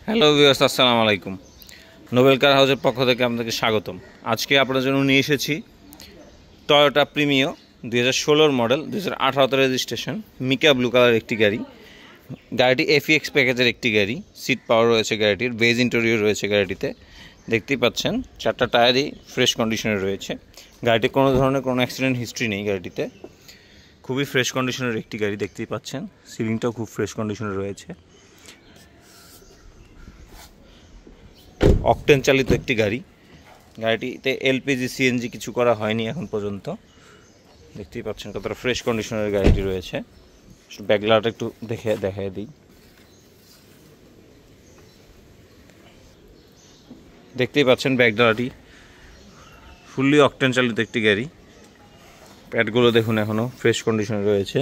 Hello viewers, আসসালামু আলাইকুম। Nobel কার হাউসের পক্ষ থেকে আপনাদেরকে স্বাগতম। আজকে আপনার জন্য নিয়ে এসেছি Toyota Premio 2016 model, 2018 registration, mica blue colour একটি গাড়ি। গাড়িটি এফইএক্স প্যাকেজের একটি গাড়ি। সিট পাওয়ার রয়েছে গাড়িটির, বেজ ইন্টেরিয়র রয়েছে গাড়িটিতে। দেখতেই পাচ্ছেন চারটা টায়ারই ফ্রেশ কন্ডিশনে রয়েছে। গাড়িতে কোনো ধরনের কোনো অ্যাক্সিডেন্ট হিস্ট্রি নেই। গাড়িটিতে খুবই ফ্রেশ কন্ডিশনের একটি গাড়ি দেখতেই পাচ্ছেন। সিলিংটাও খুব ফ্রেশ কন্ডিশনে রয়েছে। অকটেন চালিত একটি গাড়ি। গাড়িটিতে এলপিজি সিএনজি কিছু করা হয়নি এখন পর্যন্ত। দেখতেই পাচ্ছেন কতটা ফ্রেশ কন্ডিশনের গাড়িটি রয়েছে। ব্যাকলাইট একটু দেখায় দিই। দেখতেই পাচ্ছেন ব্যাকলাইটটি ফুললি অকটেন চালিত একটি গাড়ি। প্যাডগুলো দেখুন এখনও ফ্রেশ কন্ডিশনে রয়েছে।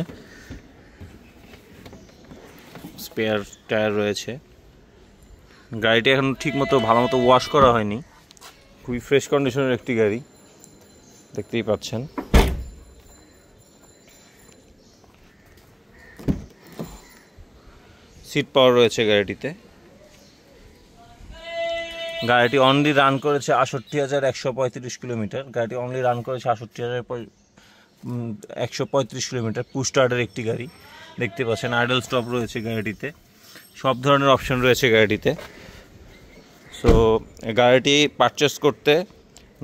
স্পেয়ার টায়ার রয়েছে। গাড়িটি এখন ঠিকমতো ভালো মতো ওয়াশ করা হয়নি। খুবই ফ্রেশ কন্ডিশনের একটি গাড়ি দেখতেই পাচ্ছেন। সিট পাওয়ার রয়েছে গাড়িটিতে। গাড়িটি অনলি রান করেছে ৬৮,১৩৫ কিলোমিটার। গাড়িটি অনলি রান করেছে ৬৮,১৩৫ কিলোমিটার। পুশ স্টার্টের একটি গাড়ি দেখতে পাচ্ছেন। আইডল স্টপ রয়েছে গাড়িটিতে। সব ধরনের অপশন রয়েছে গাড়িটিতে। সো গাড়িটি পারচেস করতে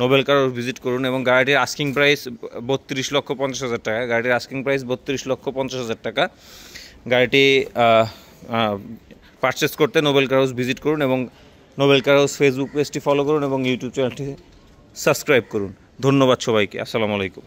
নোবেল কার হাউস ভিজিট করুন এবং গাড়িটির আস্কিং প্রাইস ৩২,৫০,০০০ টাকা। গাড়িটির আস্কিং প্রাইস ৩২,৫০,০০০ টাকা। গাড়িটি পারচেস করতে নোবেল কার হাউস ভিজিট করুন এবং নোবেল কার হাউস ফেসবুক পেজটি ফলো করুন এবং ইউটিউব চ্যানেলটি সাবস্ক্রাইব করুন। ধন্যবাদ সবাইকে। আসসালামু আলাইকুম।